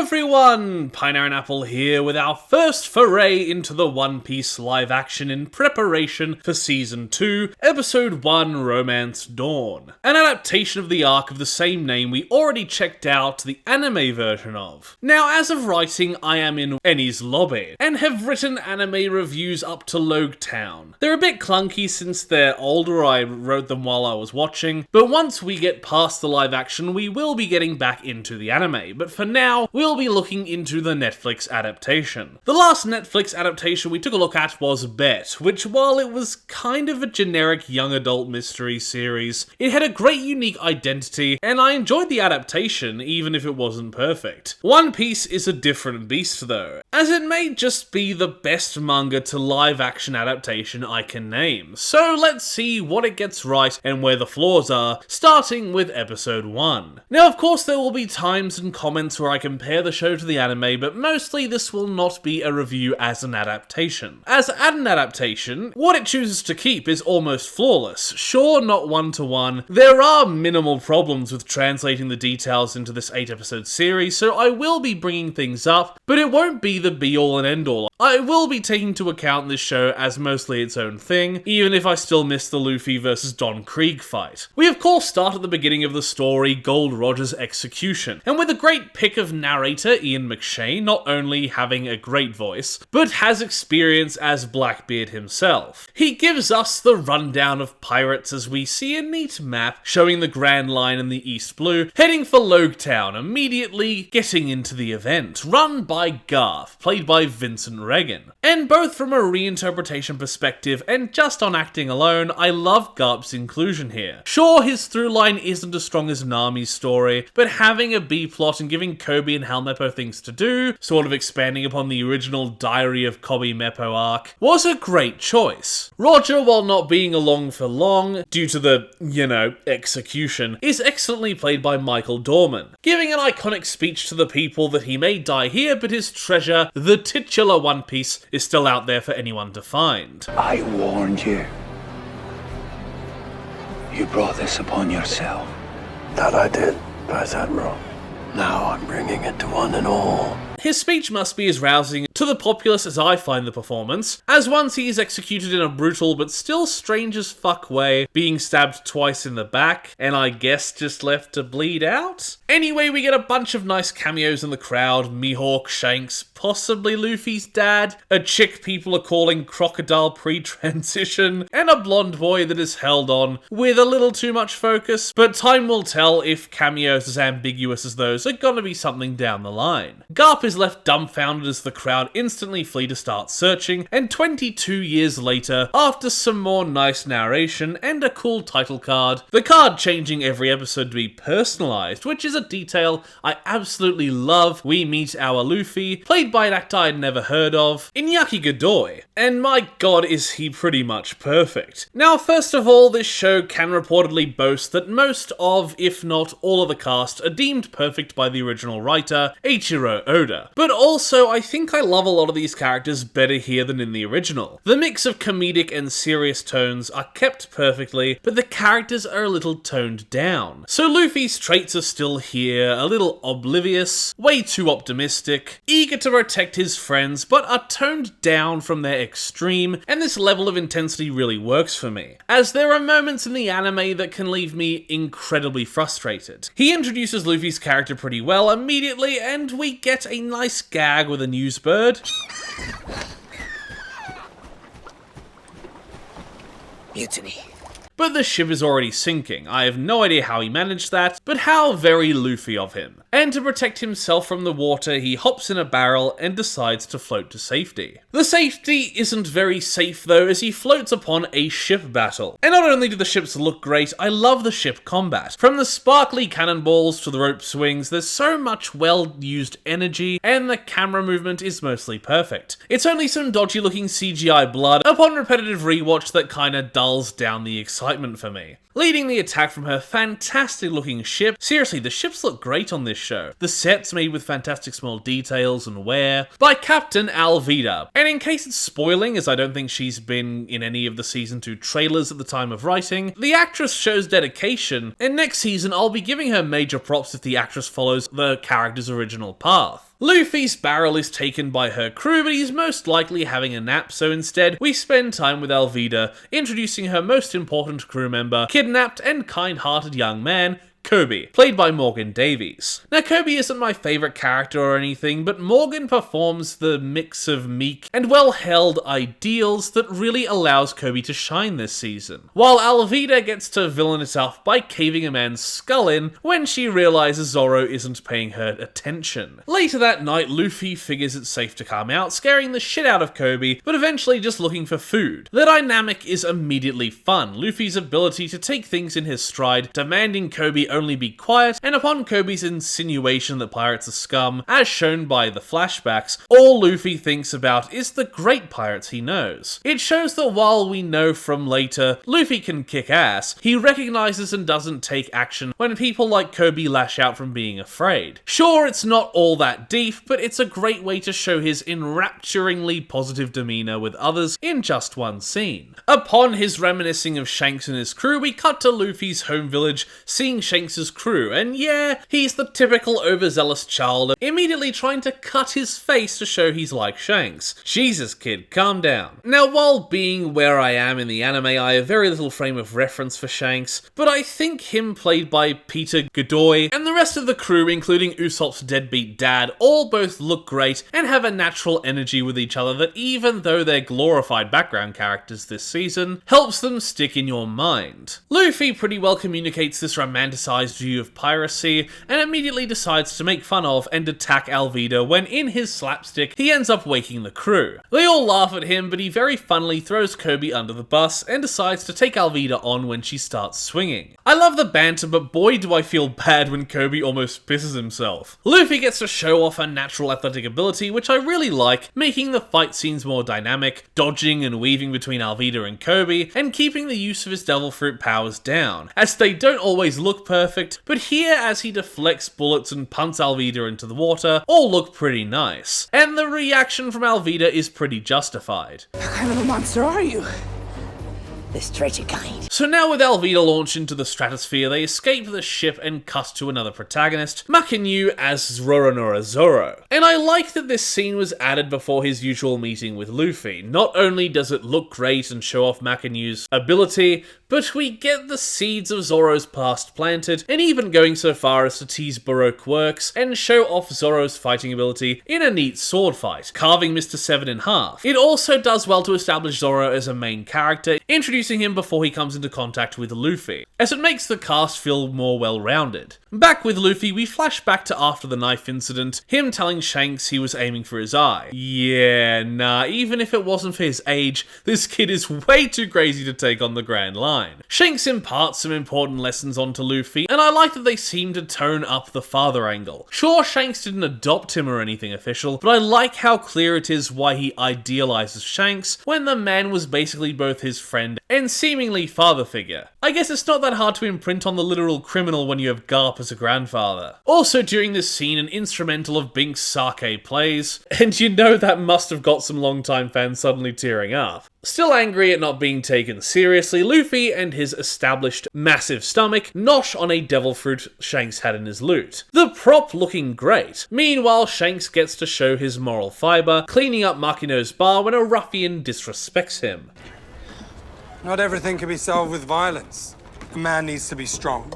everyone! Pineapple Apple here with our first foray into the One Piece live action in preparation for Season 2, Episode 1, Romance Dawn. An adaptation of the arc of the same name we already checked out the anime version of. Now, as of writing, I am in Eni's lobby, and have written anime reviews up to Logue Town. They're a bit clunky since they're older, I wrote them while I was watching, but once we get past the live action, we will be getting back into the anime, but for now, we'll be looking into the Netflix adaptation. The last Netflix adaptation we took a look at was Bet, which while it was kind of a generic young adult mystery series, it had a great unique identity, and I enjoyed the adaptation, even if it wasn't perfect. One Piece is a different beast though, as it may just be the best manga to live action adaptation I can name. So let's see what it gets right and where the flaws are, starting with episode 1. Now of course there will be times and comments where I compare the show to the anime, but mostly this will not be a review as an adaptation. As an adaptation, what it chooses to keep is almost flawless. Sure, not one-to-one, there are minimal problems with translating the details into this 8-episode series, so I will be bringing things up, but it won't be the be-all and end-all. I will be taking into account this show as mostly its own thing, even if I still miss the Luffy versus Don Krieg fight. We of course start at the beginning of the story, Gold Roger's execution, and with a great pick of narrator Ian McShane, not only having a great voice, but has experience as Blackbeard himself. He gives us the rundown of pirates as we see a neat map showing the Grand Line in the East Blue, heading for Logue Town, immediately getting into the event, run by Garth, played by Vincent Regan. And both from a reinterpretation perspective and just on acting alone, I love Garp's inclusion here. Sure, his through line isn't as strong as Nami's story, but having a B-plot and giving Kobe and Helmeppo things to do, sort of expanding upon the original Diary of Kobe Meppo arc, was a great choice. Roger, while not being along for long, due to the, execution, is excellently played by Michael Dorman, giving an iconic speech to the people that he may die here, but his treasure, the titular One Piece, is still out there for anyone to find. I warned you. You brought this upon yourself. That I did, Vice Admiral. Now I'm bringing it to one and all. His speech must be as rousing to the populace as I find the performance, as once he is executed in a brutal but still strange as fuck way, being stabbed twice in the back, and I guess just left to bleed out? Anyway, we get a bunch of nice cameos in the crowd, Mihawk, Shanks, possibly Luffy's dad, a chick people are calling Crocodile pre-transition, and a blonde boy that is held on with a little too much focus, but time will tell if cameos as ambiguous as those are gonna be something down the line. Garp is left dumbfounded as the crowd instantly flee to start searching, and 22 years later, after some more nice narration and a cool title card, the card changing every episode to be personalised, which is a detail I absolutely love, we meet our Luffy, played by an actor I'd never heard of, Iñaki Godoy, and my god is he pretty much perfect. Now first of all, this show can reportedly boast that most of, if not all of the cast, are deemed perfect by the original writer, Eiichiro Oda. But also, I think I love a lot of these characters better here than in the original. The mix of comedic and serious tones are kept perfectly, but the characters are a little toned down. So Luffy's traits are still here, a little oblivious, way too optimistic, eager to protect his friends, but are toned down from their extreme, and this level of intensity really works for me, as there are moments in the anime that can leave me incredibly frustrated. He introduces Luffy's character pretty well immediately, and we get a nice gag with a news bird. Mutiny. But the ship is already sinking. I have no idea how he managed that, but how very Luffy of him. And to protect himself from the water, he hops in a barrel and decides to float to safety. The safety isn't very safe though, as he floats upon a ship battle. And not only do the ships look great, I love the ship combat. From the sparkly cannonballs to the rope swings, there's so much well-used energy, and the camera movement is mostly perfect. It's only some dodgy looking CGI blood upon repetitive rewatch that kinda dulls down the excitement for me. Leading the attack from her fantastic looking ship. Seriously, the ships look great on this show. The sets made with fantastic small details and wear by Captain Alvida. And in case it's spoiling, as I don't think she's been in any of the season 2 trailers at the time of writing, the actress shows dedication, and next season I'll be giving her major props if the actress follows the character's original path. Luffy's barrel is taken by her crew, but he's most likely having a nap, so instead we spend time with Alvida, introducing her most important crew member, kidnapped and kind-hearted young man, Kobe, played by Morgan Davies. Now, Kobe isn't my favourite character or anything, but Morgan performs the mix of meek and well-held ideals that really allows Kobe to shine this season, while Alvida gets to villain it up by caving a man's skull in when she realises Zoro isn't paying her attention. Later that night, Luffy figures it's safe to come out, scaring the shit out of Kobe, but eventually just looking for food. The dynamic is immediately fun, Luffy's ability to take things in his stride, demanding Kobe only be quiet, and upon Kobe's insinuation that pirates are scum, as shown by the flashbacks, all Luffy thinks about is the great pirates he knows. It shows that while we know from later Luffy can kick ass, he recognises and doesn't take action when people like Kobe lash out from being afraid. Sure, it's not all that deep, but it's a great way to show his enrapturingly positive demeanour with others in just one scene. Upon his reminiscing of Shanks and his crew, we cut to Luffy's home village, seeing Shanks' crew, and yeah, he's the typical overzealous child, immediately trying to cut his face to show he's like Shanks. Jesus kid, calm down. Now, while being where I am in the anime, I have very little frame of reference for Shanks, but I think him played by Peter Godoy, and the rest of the crew, including Usopp's deadbeat dad, all both look great and have a natural energy with each other that, even though they're glorified background characters this season, helps them stick in your mind. Luffy pretty well communicates this romanticized view of piracy, and immediately decides to make fun of and attack Alvida when, in his slapstick, he ends up waking the crew. They all laugh at him, but he very funnily throws Kobe under the bus and decides to take Alvida on when she starts swinging. I love the banter, but boy do I feel bad when Kobe almost pisses himself. Luffy gets to show off her natural athletic ability, which I really like, making the fight scenes more dynamic, dodging and weaving between Alvida and Kobe, and keeping the use of his devil fruit powers down, as they don't always look perfect, but here as he deflects bullets and punts Alvida into the water, all look pretty nice. And the reaction from Alvida is pretty justified. What kind of a monster are you? The stretchy kind. So now with Alvida launched into the stratosphere, they escape the ship and cut to another protagonist, Makinyu as Roronoa Zoro. And I like that this scene was added before his usual meeting with Luffy. Not only does it look great and show off Makinyu's ability, but we get the seeds of Zoro's past planted, and even going so far as to tease Baroque works and show off Zoro's fighting ability in a neat sword fight, carving Mr. Seven in half. It also does well to establish Zoro as a main character, introducing him before he comes into contact with Luffy, as it makes the cast feel more well-rounded. Back with Luffy, we flash back to after the knife incident, him telling Shanks he was aiming for his eye. Yeah, nah, even if it wasn't for his age, this kid is way too crazy to take on the Grand Line. Shanks imparts some important lessons onto Luffy, and I like that they seem to tone up the father angle. Sure, Shanks didn't adopt him or anything official, but I like how clear it is why he idealizes Shanks when the man was basically both his friend and seemingly father figure. I guess it's not that hard to imprint on the literal criminal when you have Garp as a grandfather. Also, during this scene, an instrumental of Bink's Sake plays, and you know that must have got some longtime fans suddenly tearing up. Still angry at not being taken seriously, Luffy and his established massive stomach nosh on a devil fruit Shanks had in his loot. The prop looking great. Meanwhile, Shanks gets to show his moral fibre, cleaning up Makino's bar when a ruffian disrespects him. Not everything can be solved with violence. A man needs to be strong,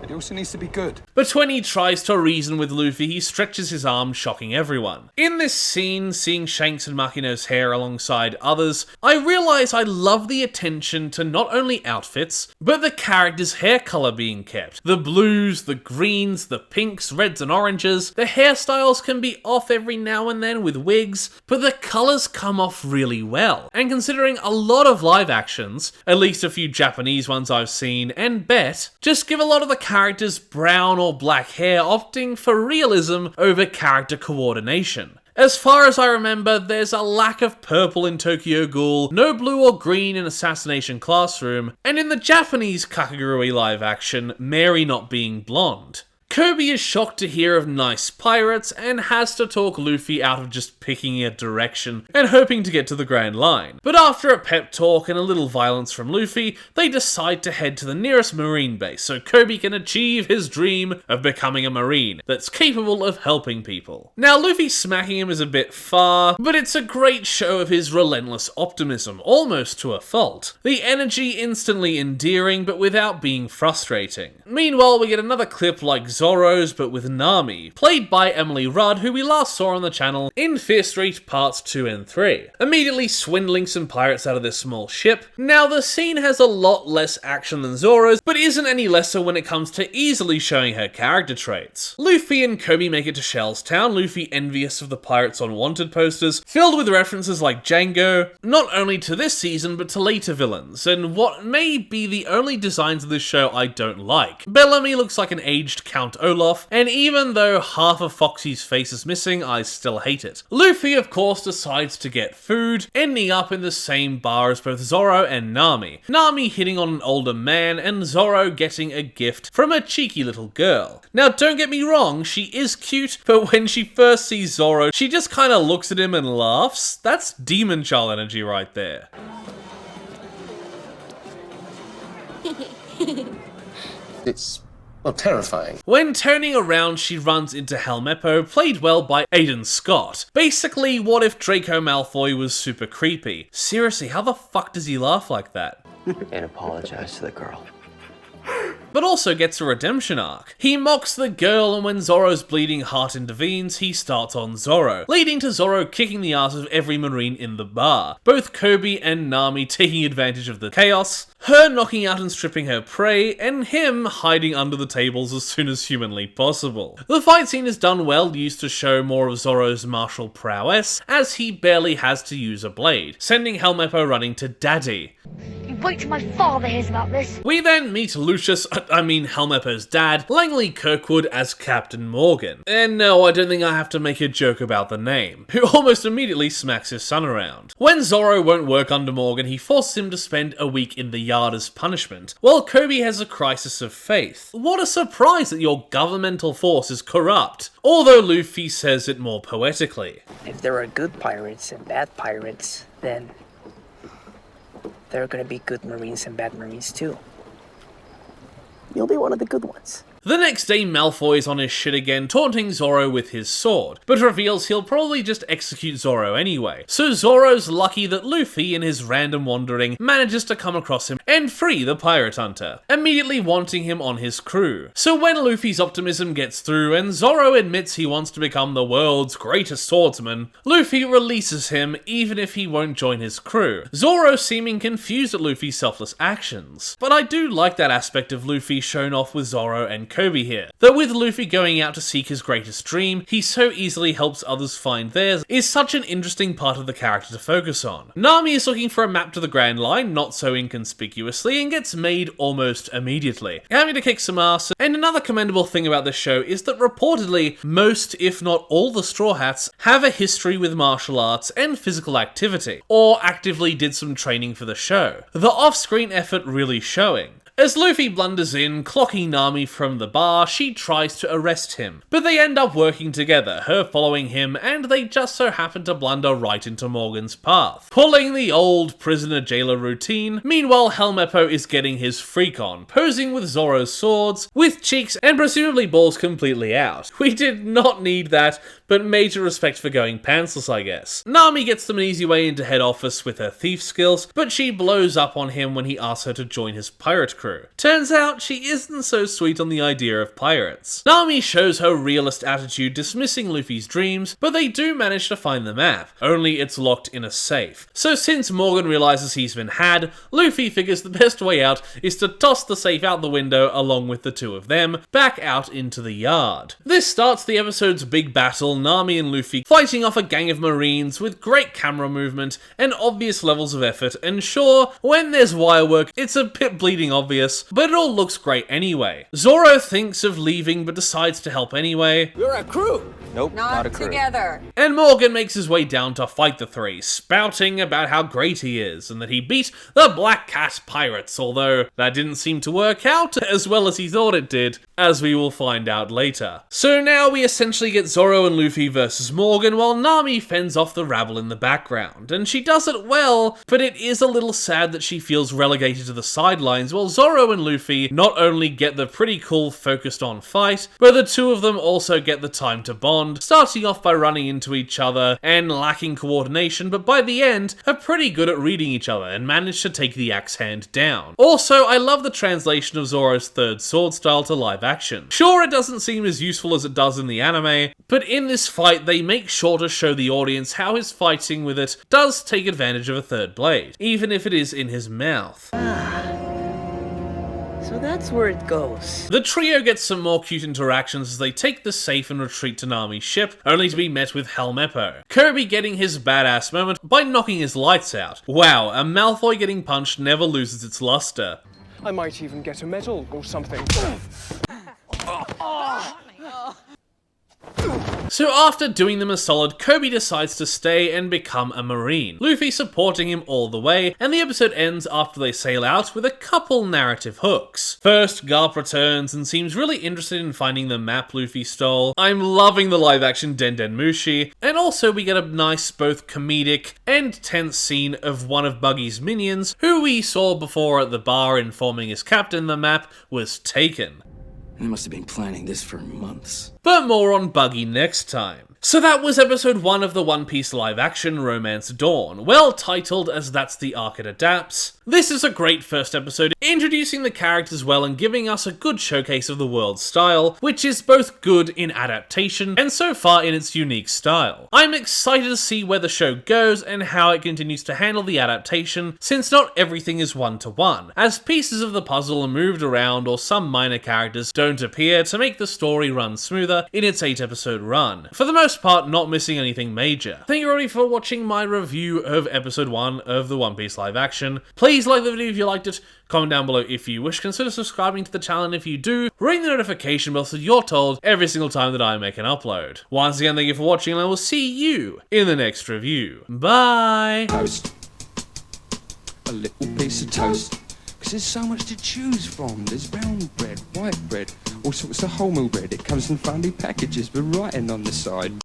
but he also needs to be good. But when he tries to reason with Luffy, he stretches his arm, shocking everyone. In this scene, seeing Shanks and Makino's hair alongside others, I realise I love the attention to not only outfits, but the character's hair colour being kept. The blues, the greens, the pinks, reds and oranges. The hairstyles can be off every now and then with wigs, but the colours come off really well. And considering a lot of live actions, at least a few Japanese ones I've seen, and bet, just give a lot of the characters brown or black hair, opting for realism over character coordination. As far as I remember, there's a lack of purple in Tokyo Ghoul, no blue or green in Assassination Classroom, and in the Japanese Kakegurui live action, Mary not being blonde. Kirby is shocked to hear of nice pirates and has to talk Luffy out of just picking a direction and hoping to get to the Grand Line. But after a pep talk and a little violence from Luffy, they decide to head to the nearest marine base so Kirby can achieve his dream of becoming a marine that's capable of helping people. Now, Luffy smacking him is a bit far, but it's a great show of his relentless optimism, almost to a fault. The energy instantly endearing, but without being frustrating. Meanwhile, we get another clip like Zoro's, but with Nami, played by Emily Rudd, who we last saw on the channel in Fear Street Parts 2 and 3, immediately swindling some pirates out of their small ship. Now, the scene has a lot less action than Zoro's, but isn't any lesser when it comes to easily showing her character traits. Luffy and Kobe make it to Shell's Town, Luffy envious of the pirates on wanted posters, filled with references like Django, not only to this season but to later villains, and what may be the only designs of this show I don't like. Bellamy looks like an aged Count Olaf, and even though half of Foxy's face is missing, I still hate it. Luffy, of course, decides to get food, ending up in the same bar as both Zoro and Nami. Nami hitting on an older man, and Zoro getting a gift from a cheeky little girl. Now, don't get me wrong, she is cute, but when she first sees Zoro, she just kinda looks at him and laughs. That's demon child energy right there. It's, well, terrifying. When turning around, she runs into Helmeppo, played well by Aidan Scott. Basically, what if Draco Malfoy was super creepy? Seriously, how the fuck does he laugh like that? And apologize to the girl. But also gets a redemption arc. He mocks the girl, and when Zoro's bleeding heart intervenes, he starts on Zoro, leading to Zoro kicking the ass of every marine in the bar. Both Kobe and Nami taking advantage of the chaos, her knocking out and stripping her prey, and him hiding under the tables as soon as humanly possible. The fight scene is done well, used to show more of Zoro's martial prowess, as he barely has to use a blade, sending Helmeppo running to Daddy. You wait till my father hears about this. We then meet Helmeppo's dad, Langley Kirkwood as Captain Morgan. And no, I don't think I have to make a joke about the name, who almost immediately smacks his son around. When Zoro won't work under Morgan, he forces him to spend a week in the yard as punishment, while Kobe has a crisis of faith. What a surprise that your governmental force is corrupt, although Luffy says it more poetically. If there are good pirates and bad pirates, then there are gonna be good Marines and bad Marines too. You'll be one of the good ones. The next day, Malfoy is on his shit again, taunting Zoro with his sword, but reveals he'll probably just execute Zoro anyway. So Zoro's lucky that Luffy, in his random wandering, manages to come across him and free the pirate hunter, immediately wanting him on his crew. So when Luffy's optimism gets through and Zoro admits he wants to become the world's greatest swordsman, Luffy releases him even if he won't join his crew, Zoro seeming confused at Luffy's selfless actions. But I do like that aspect of Luffy shown off with Zoro and Kobe here, that with Luffy going out to seek his greatest dream, he so easily helps others find theirs, is such an interesting part of the character to focus on. Nami is looking for a map to the Grand Line, not so inconspicuously, and gets made almost immediately, having to kick some ass. And another commendable thing about this show is that reportedly, most if not all the Straw Hats have a history with martial arts and physical activity, or actively did some training for the show. The off-screen effort really showing. As Luffy blunders in, clocking Nami from the bar, she tries to arrest him. But they end up working together, her following him, and they just so happen to blunder right into Morgan's path, pulling the old prisoner-jailer routine. Meanwhile, Helmeppo is getting his freak on, posing with Zoro's swords, with cheeks and presumably balls completely out. We did not need that, but major respect for going pantsless, I guess. Nami gets them an easy way into head office with her thief skills, but she blows up on him when he asks her to join his pirate crew. Turns out she isn't so sweet on the idea of pirates. Nami shows her realist attitude, dismissing Luffy's dreams, but they do manage to find the map, only it's locked in a safe. So since Morgan realizes he's been had, Luffy figures the best way out is to toss the safe out the window along with the two of them, back out into the yard. This starts the episode's big battle, beautiful Nami and Luffy fighting off a gang of Marines with great camera movement and obvious levels of effort, and sure, when there's wire work, it's a bit bleeding obvious, but it all looks great anyway. Zoro thinks of leaving but decides to help anyway. You're a crew. Nope, not a crew. Together. And Morgan makes his way down to fight the three, spouting about how great he is and that he beat the Black Cat pirates, although that didn't seem to work out as well as he thought it did, as we will find out later. So now we essentially get Zoro and Luffy versus Morgan while Nami fends off the rabble in the background, and she does it well, but it is a little sad that she feels relegated to the sidelines while Zoro and Luffy not only get the pretty cool focused on fight, but the two of them also get the time to bond, starting off by running into each other and lacking coordination, but by the end are pretty good at reading each other and manage to take the axe hand down. Also, I love the translation of Zoro's third sword style to live action. Sure, it doesn't seem as useful as it does in the anime, but in this fight they make sure to show the audience how his fighting with it does take advantage of a third blade, even if it is in his mouth. So that's where it goes. The trio gets some more cute interactions as they take the safe and retreat to Nami's ship, only to be met with Helmeppo. Kirby getting his badass moment by knocking his lights out. Wow, a Malfoy getting punched never loses its luster. I might even get a medal or something. So after doing them a solid, Kirby decides to stay and become a Marine, Luffy supporting him all the way, and the episode ends after they sail out with a couple narrative hooks. First, Garp returns and seems really interested in finding the map Luffy stole. I'm loving the live action Den Den Mushi, and also we get a nice both comedic and tense scene of one of Buggy's minions, who we saw before at the bar informing his captain the map was taken. They must have been planning this for months. But more on Buggy next time. So that was episode 1 of the One Piece live action Romance Dawn, well titled as that's the arc it adapts. This is a great first episode, introducing the characters well and giving us a good showcase of the world's style, which is both good in adaptation and so far in its unique style. I'm excited to see where the show goes and how it continues to handle the adaptation, since not everything is one-to-one, as pieces of the puzzle are moved around or some minor characters don't appear to make the story run smoother in its 8-episode run. For the most part, not missing anything major. Thank you everybody for watching my review of episode 1 of the One Piece live action. Please like the video if you liked it, comment down below if you wish, consider subscribing to the channel, and if you do, ring the notification bell so you're told every single time that I make an upload. Once again, thank you for watching, and I will see you in the next review. Bye! Toast. A little piece of toast. Because there's so much to choose from. There's brown bread, white bread, all sorts of wholemeal bread. It comes in funny packages with writing on the side.